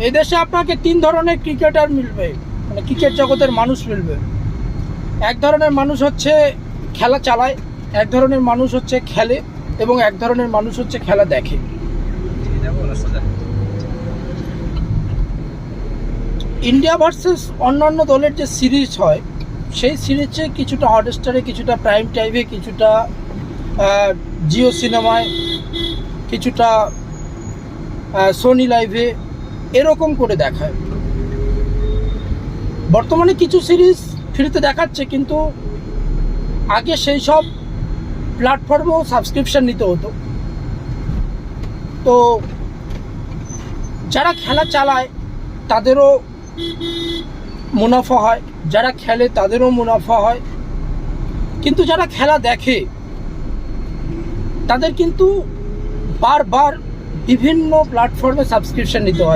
এই দেশে আপনাকে 3 ধরনের ক্রিকেটার মিলবে, মানে ক্রিকেট জগতের মানুষ মিলবে। এক ধরনের মানুষ হচ্ছে খেলা চালায়, এক ধরনের মানুষ হচ্ছে খেলে, এবং এক ধরনের মানুষ হচ্ছে খেলা দেখে। ইন্ডিয়া ভার্সেস অন্যান্য দলের যে সিরিজ হয়, সেই সিরিজে কিছুটা হটস্টারে, কিছুটা প্রাইম টাইমে, কিছুটা জিও সিনেমায়, কিছুটা সোনি লাইভে, এরকম করে দেখায়। বর্তমানে কিছু সিরিজ ফ্রিতে দেখাচ্ছে, কিন্তু আগে সেই সব প্ল্যাটফর্মেও সাবস্ক্রিপশন নিতে হতো। তো যারা খেলা চালায় তাদেরও মুনাফা হয়, যারা খেলে তাদেরও মুনাফা হয়, কিন্তু যারা খেলা দেখে তাদের কিন্তু বারবার বিভিন্ন প্ল্যাটফর্মে সাবস্ক্রিপশন নিতে হয়।